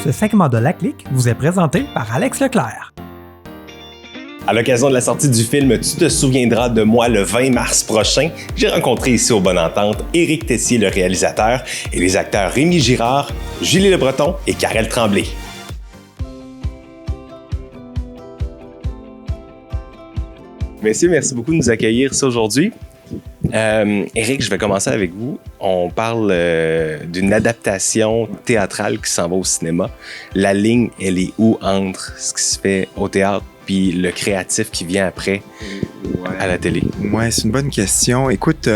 Ce segment de La Clique vous est présenté par Alex Leclerc. À l'occasion de la sortie du film Tu te souviendras de moi le 20 mars prochain, j'ai rencontré ici au Bonne Entente Éric Tessier, le réalisateur, et les acteurs Rémi Girard, Julie Le Breton et Karel Tremblay. Messieurs, merci beaucoup de nous accueillir ici aujourd'hui. Éric, je vais commencer avec vous. On parle d'une adaptation théâtrale qui s'en va au cinéma. La ligne, elle est où entre ce qui se fait au théâtre puis le créatif qui vient après à la télé? Ouais, c'est une bonne question. Écoute,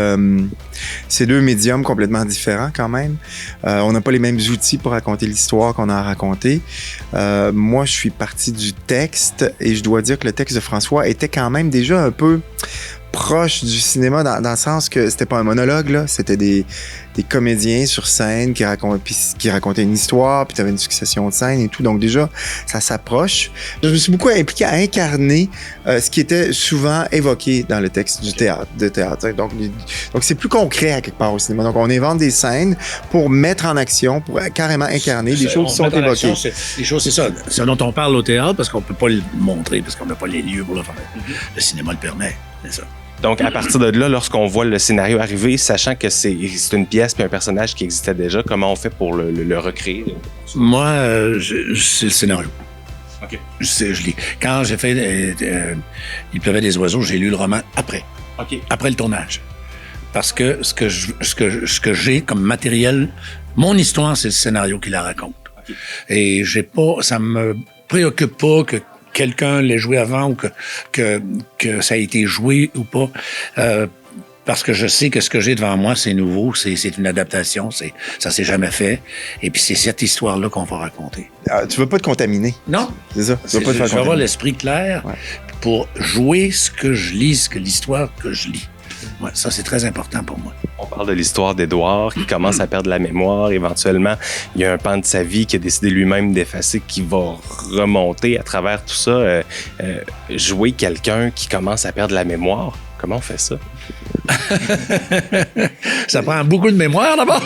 c'est deux médiums complètement différents quand même. On n'a pas les mêmes outils pour raconter l'histoire qu'on a à raconter. Moi, je suis parti du texte et je dois dire que le texte de François était quand même déjà un peu proche du cinéma dans le sens que c'était pas un monologue, là. C'était des comédiens sur scène qui racontaient une histoire, puis tu avais une succession de scènes et tout. Donc déjà, ça s'approche. Je me suis beaucoup impliqué à incarner ce qui était souvent évoqué dans le texte du théâtre. Donc c'est plus concret à quelque part au cinéma. Donc on invente des scènes pour mettre en action, pour carrément incarner des choses qui sont évoquées. Les choses, c'est ça. Ce dont on parle au théâtre, parce qu'on peut pas le montrer, parce qu'on n'a pas les lieux pour le faire. Le cinéma le permet, c'est ça. Donc, à partir de là, lorsqu'on voit le scénario arriver, sachant que c'est une pièce puis un personnage qui existait déjà, comment on fait pour le recréer? Moi, c'est le scénario. OK. Je lis. Quand j'ai fait Il pleuvait des oiseaux, j'ai lu le roman après. OK. Après le tournage. Parce que ce que j'ai comme matériel, mon histoire, c'est le scénario qui la raconte. OK. Et ça me préoccupe pas que quelqu'un l'ait joué avant ou que ça a été joué ou pas. Parce que je sais que ce que j'ai devant moi, c'est nouveau, c'est une adaptation, ça s'est jamais fait. Et puis c'est cette histoire-là qu'on va raconter. Tu veux pas te contaminer. Non. C'est ça. Tu veux pas te faire je vais avoir contaminer. l'esprit clair pour jouer ce que je lis, l'histoire que je lis. Ouais, ça, c'est très important pour moi. On parle de l'histoire d'Édouard qui commence à perdre la mémoire. Éventuellement, il y a un pan de sa vie qui a décidé lui-même d'effacer, qui va remonter à travers tout ça. Jouer quelqu'un qui commence à perdre la mémoire, comment on fait ça? Ça prend beaucoup de mémoire, d'abord.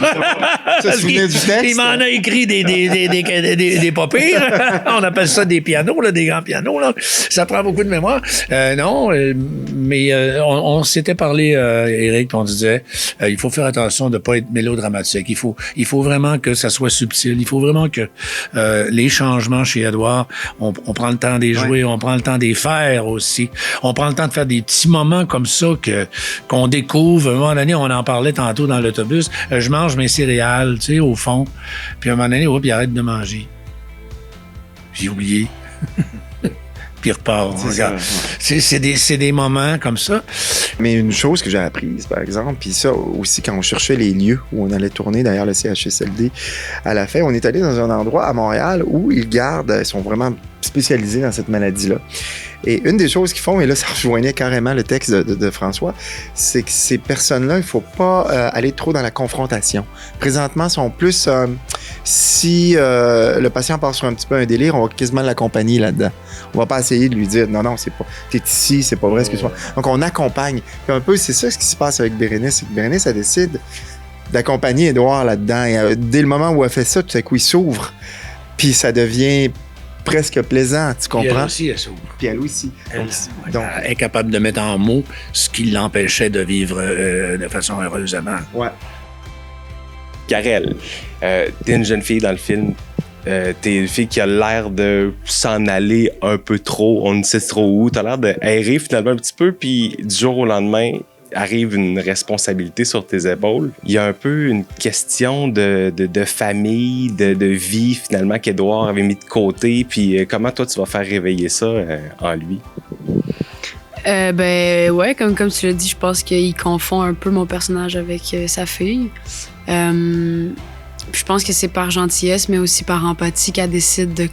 Se souvenir du texte. Il m'en a écrit des pas pires. On appelle ça des pianos, là, des grands pianos. Là. Ça prend beaucoup de mémoire. Mais on s'était parlé, Éric, on disait, il faut faire attention de ne pas être mélodramatique. Il faut vraiment que ça soit subtil. Il faut vraiment que les changements chez Édouard, on prend le temps de les jouer, on prend le temps de les faire aussi. On prend le temps de faire des petits moments comme ça qu'on découvre. À un moment donné, on en parlait tantôt dans l'autobus. Je mange mes céréales, tu sais, au fond. Puis à un moment donné, il arrête de manger. J'ai oublié. Puis il repart. Regarde. C'est des moments comme ça. Mais une chose que j'ai apprise, par exemple, puis ça aussi, quand on cherchait les lieux où on allait tourner, derrière le CHSLD, à la fin, on est allé dans un endroit à Montréal où ils sont vraiment spécialisés dans cette maladie-là. Et une des choses qu'ils font, et là, ça rejoignait carrément le texte de François, c'est que ces personnes-là, il ne faut pas aller trop dans la confrontation. Présentement, sont plus... si le patient passe sur un petit peu un délire, on va quasiment l'accompagner là-dedans. On va pas essayer de lui dire « Non, c'est pas... T'es ici, c'est pas vrai ce que tu vois. » Donc, on accompagne. Puis un peu, c'est ça ce qui se passe avec Bérénice. C'est que Bérénice, elle décide d'accompagner Édouard là-dedans. Et dès le moment où elle fait ça, tout à coup, il s'ouvre. Puis ça devient presque plaisant, tu comprends? Puis elle aussi, elle s'ouvre. Puis elle aussi. Donc, elle est capable de mettre en mots ce qui l'empêchait de vivre de façon heureuse avant. Ouais. Karel, t'es une jeune fille dans le film. T'es une fille qui a l'air de s'en aller un peu trop, on ne sait trop où. T'as l'air d'errer finalement un petit peu, puis du jour au lendemain, arrive une responsabilité sur tes épaules. Il y a un peu une question de famille, de vie finalement qu'Édouard avait mis de côté. Puis comment toi tu vas faire réveiller ça en lui? Ouais, comme tu l'as dit, je pense qu'il confond un peu mon personnage avec sa fille. Je pense que c'est par gentillesse, mais aussi par empathie qu'elle décide de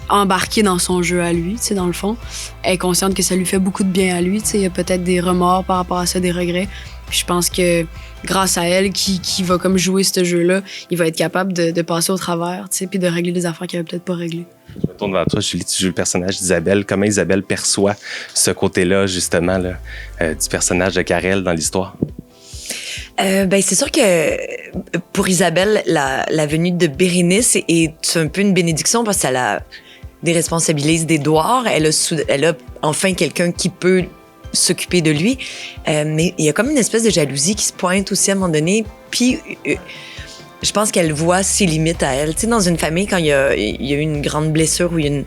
embarquer dans son jeu à lui, tu sais, dans le fond. Elle est consciente que ça lui fait beaucoup de bien à lui, tu sais. Il y a peut-être des remords par rapport à ça, des regrets. Puis je pense que grâce à elle, qui va comme jouer ce jeu-là, il va être capable de passer au travers, tu sais, puis de régler des affaires qu'il n'avait peut-être pas réglées. Je me tourne vers toi, Julie, tu joues le personnage d'Isabelle. Comment Isabelle perçoit ce côté-là, justement, là, du personnage de Karel dans l'histoire? C'est sûr que pour Isabelle, la venue de Bérénice est un peu une bénédiction parce qu'elle a déresponsabilise d'Édouard. Elle a enfin quelqu'un qui peut s'occuper de lui. Mais il y a comme une espèce de jalousie qui se pointe aussi à un moment donné. Puis je pense qu'elle voit ses limites à elle. Tu sais, dans une famille, quand il y a eu une grande blessure ou il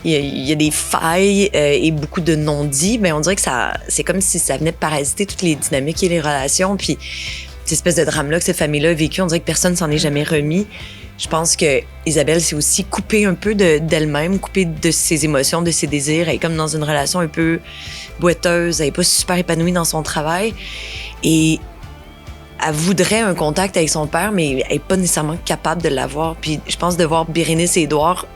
y a des failles et beaucoup de non-dits, mais on dirait que c'est comme si ça venait de parasiter toutes les dynamiques et les relations. Puis cette espèce de drame-là que cette famille-là a vécu, on dirait que personne s'en est jamais remis. Je pense que Isabelle s'est aussi coupée un peu d'elle-même, coupée de ses émotions, de ses désirs. Elle est comme dans une relation un peu boiteuse. Elle est pas super épanouie dans son travail. Et elle voudrait un contact avec son père, mais elle est pas nécessairement capable de l'avoir. Puis je pense de voir Bérénice et Édouard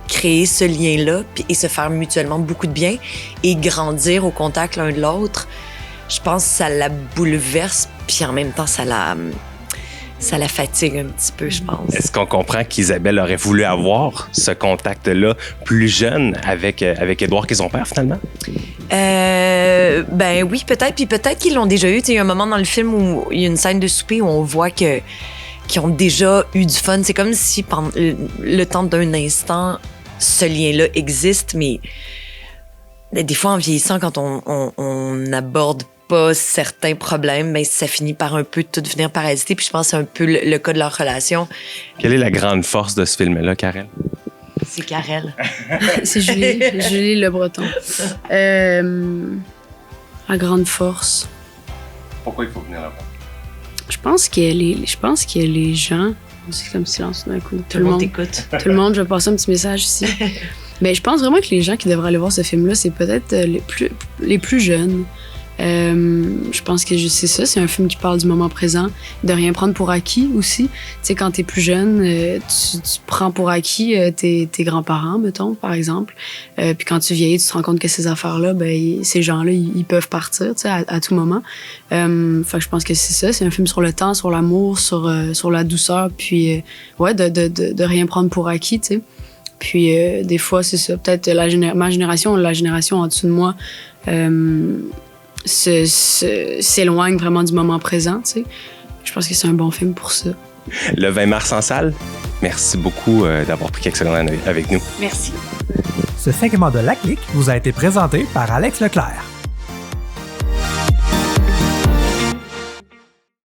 créer ce lien-là et se faire mutuellement beaucoup de bien et grandir au contact l'un de l'autre, je pense que ça la bouleverse, puis en même temps, ça la fatigue un petit peu, je pense. Est-ce qu'on comprend qu'Isabelle aurait voulu avoir ce contact-là plus jeune avec Édouard qui est son père, finalement? Oui, peut-être. Puis peut-être qu'ils l'ont déjà eu. Il y a un moment dans le film où il y a une scène de souper où on voit qu'ils ont déjà eu du fun. C'est comme si pendant le temps d'un instant, ce lien-là existe, mais des fois, en vieillissant, quand on n'aborde pas certains problèmes, mais ça finit par un peu tout venir parasiter. Puis je pense que c'est un peu le cas de leur relation. Quelle est la grande force de ce film-là, Karel? C'est Karel. C'est Julie Le Breton. La grande force. Pourquoi il faut venir là-bas? Je pense que les gens... C'est comme silence d'un coup. Tout le monde t'écoute. Tout le monde, je vais passer un petit message ici. Mais je pense vraiment que les gens qui devraient aller voir ce film-là, c'est peut-être les plus jeunes. Je pense que c'est ça, c'est un film qui parle du moment présent, de rien prendre pour acquis aussi. Tu sais, quand t'es plus jeune, tu prends pour acquis tes grands-parents, mettons, par exemple. Puis quand tu vieillis, tu te rends compte que ces affaires-là, ces gens-là, ils peuvent partir, tu sais, à tout moment. Fait que je pense que c'est ça, c'est un film sur le temps, sur l'amour, sur la douceur, puis de rien prendre pour acquis, tu sais. Puis des fois, c'est ça, peut-être ma génération, la génération en dessous de moi, s'éloigne vraiment du moment présent, tu sais. Je pense que c'est un bon film pour ça. Le 20 mars en salle, merci beaucoup d'avoir pris quelques secondes avec nous. Merci. Ce segment de La Clique vous a été présenté par Alex Leclerc.